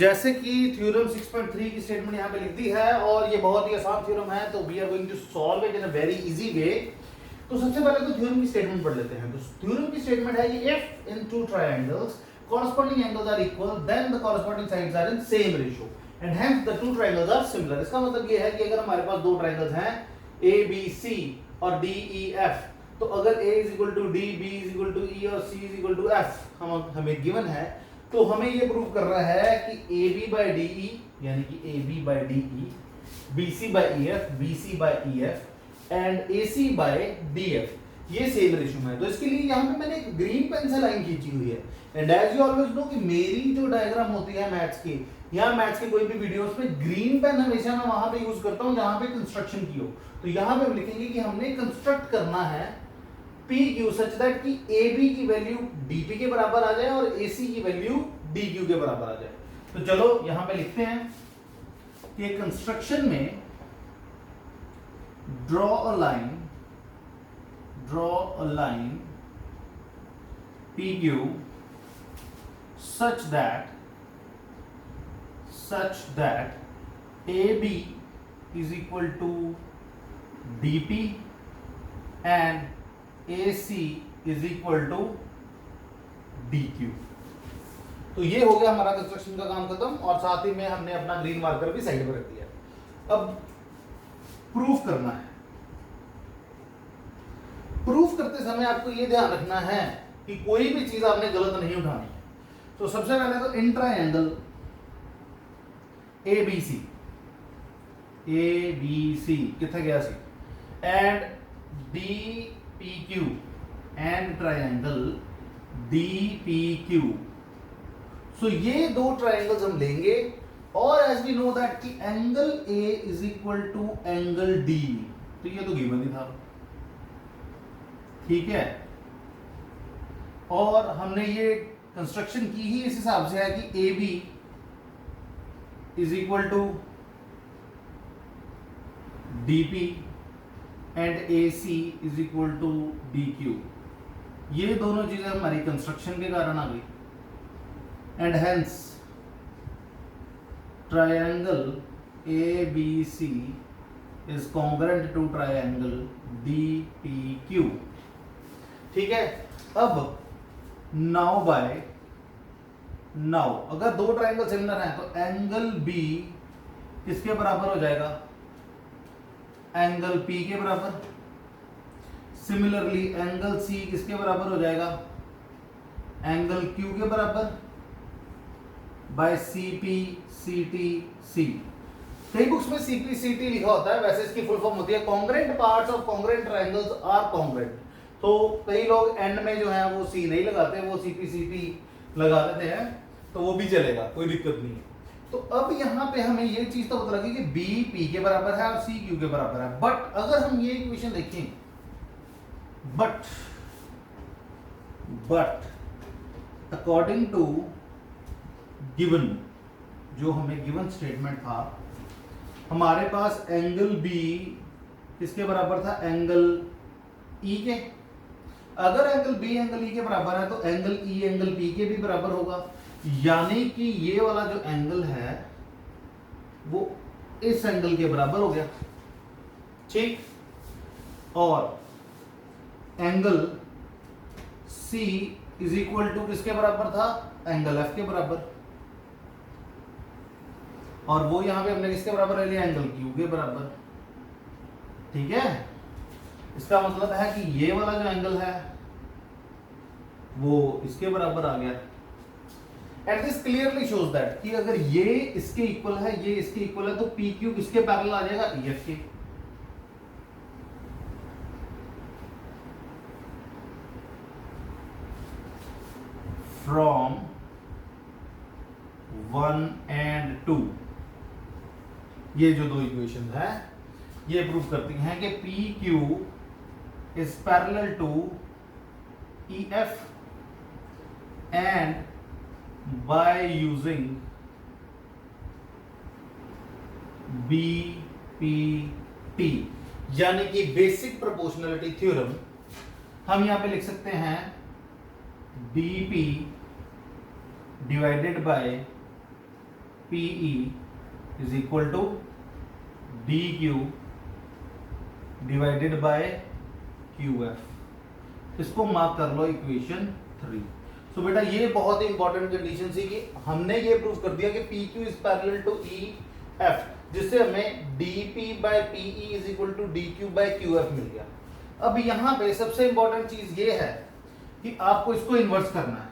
जैसे कि थ्योरम 6.3 की स्टेटमेंट यहाँ पे लिख दी है और ये बहुत ही आसान थ्योरम है, तो we are going to solve it in a very easy way. तो सबसे पहले तो थ्योरम की स्टेटमेंट पढ़ लेते हैं। तो थ्योरम की स्टेटमेंट है कि if in two triangles corresponding angles are equal then the corresponding sides are in same ratio and hence the two triangles are similar। इसका मतलब ये है कि अगर हमारे पास दो ट्रायंगल्स हैं A B C और D E F, तो अगर A is equal to D, B is equal to E और C is equal to F हमें गिवन है, तो हमें ये प्रूव करना है कि AB by DE यानी कि AB by DE, BC by EF, BC by EF and AC by DF ये सेम रेशियो में है। तो इसके लिए यहाँ पे मैंने एक ग्रीन पेन से लाइन खींची हुई है। And as you always know कि मेरी जो डायग्राम होती है मैथ्स की या मैथ्स के कोई भी वीडियोस में ग्रीन पेन हमेशा मैं वहां पे यूज करता हूं जहां पे कंस्ट्रक्शन की हो। तो यहाँ पे हम लिखेंगे कि हमने कंस्ट्रक्ट करना है PQ सच दैट कि AB की वैल्यू DP के बराबर आ जाए और AC की वैल्यू DQ के बराबर आ जाए। तो चलो यहाँ पे लिखते हैं कि कंस्ट्रक्शन में draw a line PQ such that AB is equal to DP and AC is equal to DQ। तो ये हो गया हमारा कंस्ट्रक्शन का काम खत्म और साथ ही में हमने अपना ग्रीन मार्कर भी साइड पर रख दिया। अब प्रूफ करना है। प्रूफ करते समय आपको ये ध्यान रखना है कि कोई भी चीज आपने गलत नहीं उठानी है। तो सबसे पहले तो इन ट्रायंगल ABC कितना गया C and DPQ and triangle DPQ। So ये दो ट्रायंगल्स हम लेंगे और एज वी नो दैट कि angle A is equal to angle D, तो ये तो गिवन ही था, ठीक है। और हमने ये कंस्ट्रक्शन की ही इस हिसाब से है कि AB is equal to DP and AC is equal to DQ। ये दोनों चीजें हमारी कंस्ट्रक्शन के कारण आ गई and hence triangle ABC is congruent to triangle DPQ, ठीक है। अब नाउ अगर दो ट्रायंगल सिमिलर हैं तो एंगल B किसके बराबर हो जाएगा, एंगल P के बराबर। सिमिलरली एंगल C किसके बराबर हो जाएगा, एंगल Q के बराबर बाय CP CT C। कई बुक्स में CP CT लिखा होता है, वैसे इसकी फुल फॉर्म होती है congruent parts of congruent triangles are congruent. तो कई लोग एंड में जो है वो C नहीं लगाते, वो CP CT लगा देते हैं, तो वो भी चलेगा, कोई दिक्कत नहीं है। तो अब यहाँ पे हमें ये चीज तो पता लगी कि B P के बराबर है और C Q के बराबर है। बट अगर हम ये इक्वेशन देखें, बट अकॉर्डिंग टू गिवन, जो हमें गिवन स्टेटमेंट था, हमारे पास एंगल B किसके बराबर था, एंगल E के। अगर एंगल B एंगल E के बराबर है तो एंगल E एंगल P के भी बराबर होगा, यानी कि ये वाला जो एंगल है वो इस एंगल के बराबर हो गया, ठीक। और angle C is equal to किसके बराबर था, एंगल F के बराबर, और वो यहां पे हमने किसके बराबर ले लिया, एंगल Q के बराबर, ठीक है। इसका मतलब है कि ये वाला जो एंगल है वो इसके बराबर आ गया। And this clearly shows that कि अगर ये इसके इक्वल है, ये इसके इक्वल है, तो PQ किसके पैरेलल आ जाएगा, EF के। फ्रॉम 1 and 2 ये जो दो इक्वेशन है ये प्रूव करती हैं कि PQ is parallel to EF and by using BPT यानी कि बेसिक प्रोपोर्शनलिटी थ्योरम, हम यहां पे लिख सकते हैं DP divided by PE is equal to DQ divided by QF। इसको मार्क कर लो इक्वेशन 3। सो बेटा ये बहुत ही इंपॉर्टेंट कंडीशन थी कि हमने ये प्रूव कर दिया कि PQ is parallel to EF, जिससे हमें DP by PE is equal to DQ by QF मिल गया। अब यहां पे सबसे इंपॉर्टेंट चीज ये है कि आपको इसको इन्वर्स करना है।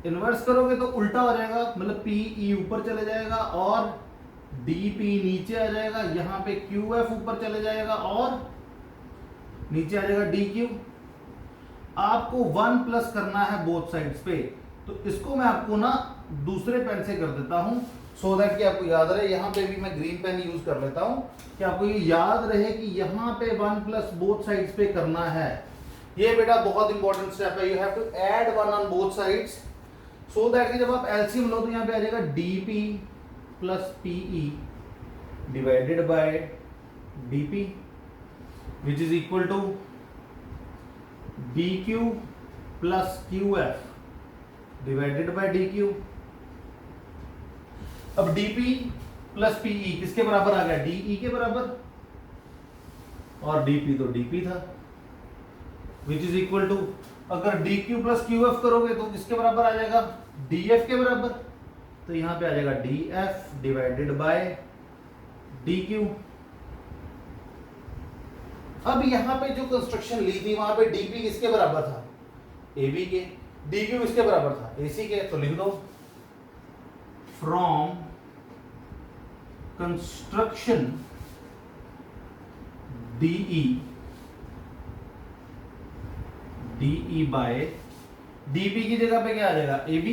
इन्वर्स करोगे तो उल्टा हो जाएगा, मतलब PE ऊपर चले जाएगा और DP नीचे आ जाएगा, यहां पे QF ऊपर चले जाएगा और नीचे आ जाएगा DQ। आपको 1 प्लस करना है बोथ साइड्स पे, तो इसको मैं आपको ना दूसरे पेन से कर देता हूं सो दैट कि आपको याद रहे। यहां पे भी मैं ग्रीन पेन यूज कर लेता हूं कि आपको ये याद रहे कि यहां पे 1 प्लस बोथ साइड्स पे करना है। ये बेटा बहुत इंपॉर्टेंट स्टेप है। You have to add 1 on both sides so that कि जब आप एलसीएम लो तो यहां पे आ जाएगा DP plus PE divided by DP which is equal to DQ plus QF divided by DQ। अब DP प्लस PE किसके बराबर आ गया? DE के बराबर, और DP तो DP था, विच इज इक्वल टू अगर DQ प्लस QF करोगे तो किसके बराबर आ जाएगा? DF के बराबर। तो यहां पे आ जाएगा DF डिवाइडेड बाय DQ। अब यहां पे जो कंस्ट्रक्शन ली थी वहां पे DP किसके बराबर था? AB के। DQ किसके बराबर था? AC के। तो लिख दो from construction DE by DP की जगह पे क्या आ जाएगा? AB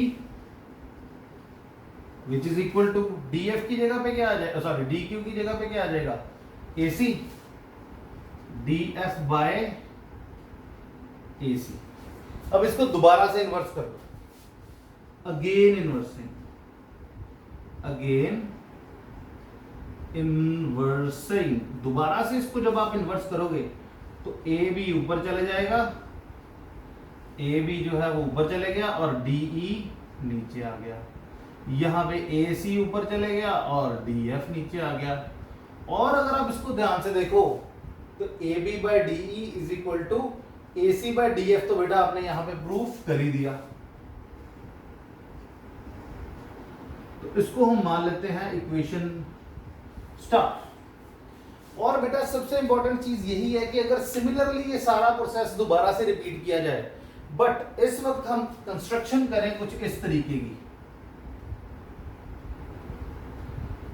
which is equal to DF की जगह पे क्या आ जाएगा? सॉरी, DQ की जगह पे क्या आ जाएगा? AC DF by AC। अब इसको दोबारा से इन्वर्स कर दो, अगेन इन्वर्सिंग। दोबारा से इसको जब आप इन्वर्स करोगे तो AB ऊपर चले जाएगा, AB जो है वो ऊपर चले गया और DE नीचे आ गया। यहां पे AC ऊपर चले गया और DF नीचे आ गया। और अगर आप इसको ध्यान से देखो तो AB by DE is equal to AC by DF, तो बेटा आपने यहां पे प्रूफ कर ही दिया। तो इसको हम मान लेते हैं इक्वेशन स्टार। और बेटा सबसे इंपॉर्टेंट चीज यही है कि अगर सिमिलरली ये सारा प्रोसेस दोबारा से रिपीट किया जाए, बट इस वक्त हम कंस्ट्रक्शन करें कुछ इस तरीके की,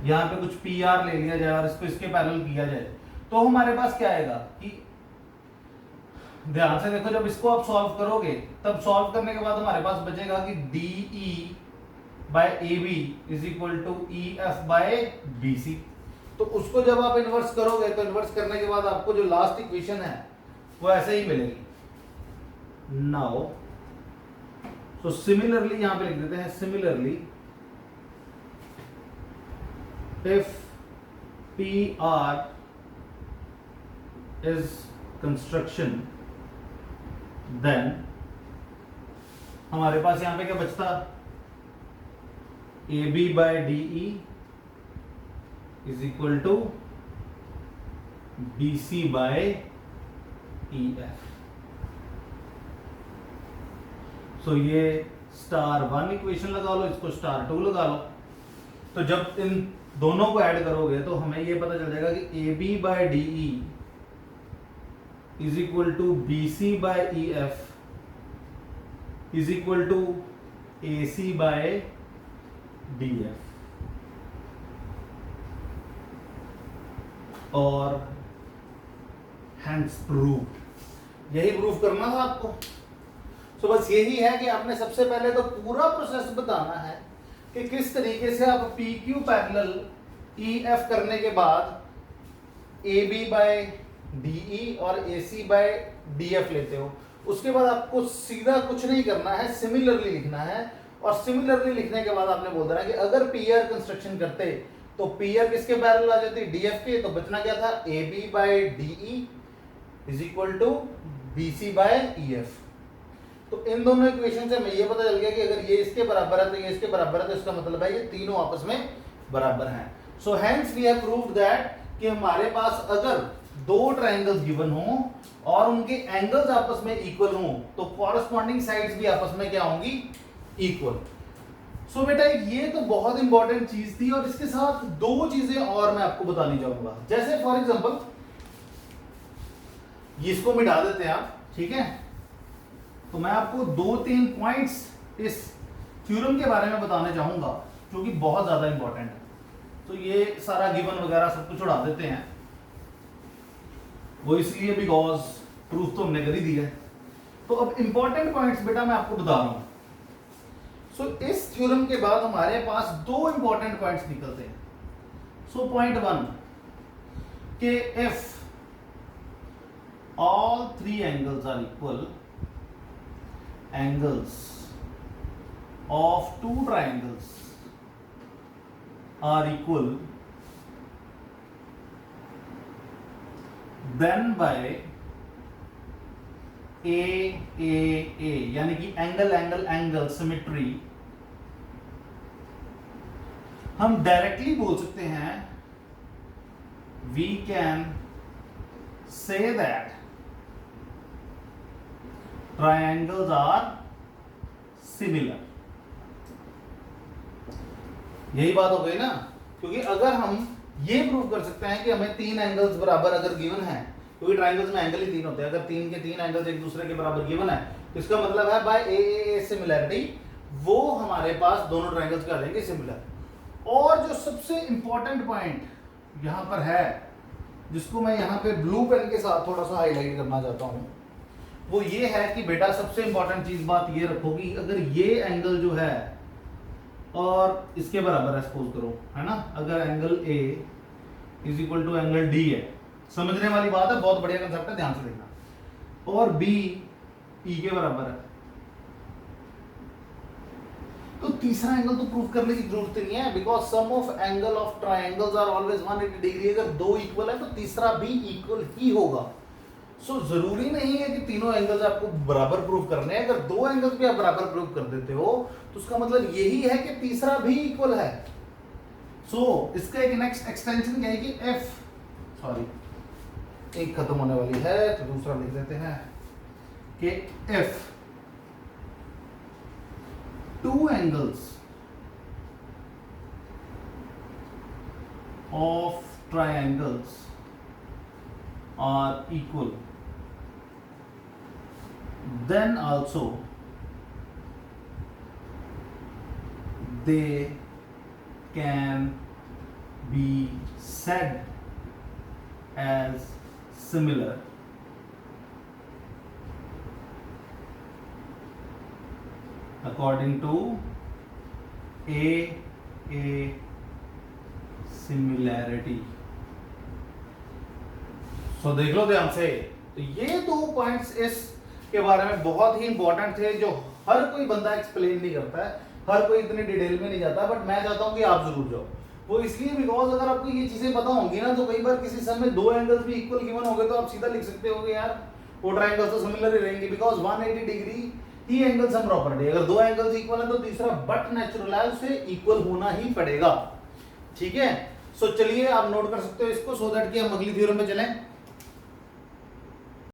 यहां पे कुछ PR ले लिया जाए और इसको इसके पैरेलल किया जाए, तो हमारे पास क्या आएगा कि ध्यान से देखो, जब इसको आप सॉल्व करोगे तब सॉल्व करने के बाद हमारे पास बचेगा कि DE by AB is equal to EF by BC। तो उसको जब आप इन्वर्स करोगे तो इन्वर्स करने के बाद आपको जो लास्ट इक्वेशन है वो ऐसे ही मिलेगी। नाउ सो सिमिलरली यहां पे लिख देते हैं, similarly if PR is construction then हमारे पास यहां पे क्या बचता? AB by DE is equal to BC by EF। सो ये स्टार 1 इक्वेशन लगा लो, इसको स्टार 2 लगा लो। तो जब इन दोनों को ऐड करोगे तो हमें ये पता चल जाएगा कि AB by DE is equal to BC by EF is equal to AC by DF। और हैंस प्रूव। यही प्रूव करना था आपको। सो बस यही है कि आपने सबसे पहले तो पूरा प्रोसेस बताना है कि किस तरीके से आप PQ पैरेलल EF करने के बाद AB बाय DE और AC बाय DF लेते हो। उसके बाद आपको सीधा कुछ नहीं करना है, सिमिलरली लिखना है। और सिमिलरली लिखने के बाद आपने बोल देना कि अगर PR कंस्ट्रक्शन करते तो PR किसके पैरेलल आ जाती? DF के। तो बचना क्या था? AB by DE is equal to BC by EF। तो इन दोनों इक्वेशन से हमें ये पता चल गया कि अगर ये इसके बराबर है तो ये इसके बराबर है, तो इसका मतलब है ये तीनों आपस में बराबर हैं। So hence we have proved that कि हमारे पास अगर दो ट्रायंगल्स गिवन हो और उनके एंगल्स आपस में इक्वल हो तो कॉरस्पॉन्डिंग साइड्स भी आपस में क्या होंगी, इक्वल। सो बेटा ये तो बहुत इंपॉर्टेंट चीज थी, और इसके साथ दो चीजें और मैं आपको बताने जाऊंगा। जैसे फॉर एग्जांपल इसको मिटा देते हैं आप, ठीक है, तो मैं आपको 2-3 पॉइंट्स इस थ्योरम के बारे में बताने चाहूंगा जो कि बहुत ज्यादा इंपॉर्टेंट है। तो ये सारा गिवन वगैरह सब कुछ उड़ा देते हैं, वो इसलिए बिकॉज प्रूफ तो हमने कर ही दिया है। तो अब इंपॉर्टेंट पॉइंट्स बेटा मैं आपको बता रहा हूं। सो इस थ्योरम के बाद हमारे पास दो इंपॉर्टेंट पॉइंट्स निकलते हैं। सो पॉइंट 1 के if all three angles are equal, angles of two triangles are equal, then by a यानी कि एंगल सिमेट्री हम डायरेक्टली बोल सकते हैं, we can say that triangles are similar। यही बात हो गई ना, क्योंकि अगर हम ये प्रूव कर सकते हैं कि हमें तीन एंगल्स बराबर अगर गिवन है, क्योंकि ट्रायंगल्स में एंगल ही तीन होते हैं, अगर तीन के तीन एंगल्स एक दूसरे के बराबर गिवन है तो इसका मतलब है बाय ए सिमिलरिटी वो हमारे पास दोनों ट्रायंगल्स का आ जाएंगे सिमिलर। और जो सबसे इंपॉर्टेंट पॉइंट यहां पर है, जिसको मैं यहां पे ब्लू पेन के साथ थोड़ा सा हाईलाइट करना चाहता हूं, वो ये है कि बेटा सबसे इंपॉर्टेंट चीज बात ये रखो कि अगर ये एंगल जो है और इसके बराबर है, सपोज करो, है ना, अगर angle A is equal to angle D है, समझने वाली बात है, बहुत बढ़िया कंसेप्ट है, ध्यान से देखना, और बी ई के बराबर है, तो तीसरा एंगल तो प्रूव करने की जरूरत नहीं है, because sum of angle of triangles are always 180 degree. अगर दो इक्वल है तो तीसरा भी इक्वल ही होगा। सो जरूरी नहीं है कि तीनों एंगल्स आपको बराबर प्रूव करने हैं। अगर दो एंगल्स भी आप बराबर प्रूव कर देते हो तो उसका मतलब यही है कि तीसरा भी इक्वल है। सो इसका एक नेक्स्ट एक्सटेंशन क्या है कि एफ, सॉरी एक खत्म होने वाली है तो दूसरा लिख देते हैं कि F two angles of triangles are equal, then also they can be said as similar according to a similarity. So देख लो ध्यान से, तो ये दो पॉइंट्स इस के बारे में बहुत ही इंपॉर्टेंट थे, जो हर कोई बंदा एक्सप्लेन नहीं करता है, हर कोई इतनी डिटेल में नहीं जाता, बट मैं चाहता हूं कि आप जरूर जाओ। वो इसलिए बिकॉज अगर आपको ये चीजें पता होंगी ना, तो कई बार किसी समय दो एंगल्स भी इक्वल गिवन हो गए तो आप सीधा लिख सकते हो यार वो ट्रायंगल्स तो सिमिलर ही रहेंगे, because 180 degree he angle sum property. अगर दो एंगल्स इक्वल है तो तीसरा बट नेचुरल है उसे इक्वल होना ही पड़ेगा। ठीक है, सो चलिए आप नोट कर सकते हो इसको, सो दैट कि हम अगली थ्योरम में चलें।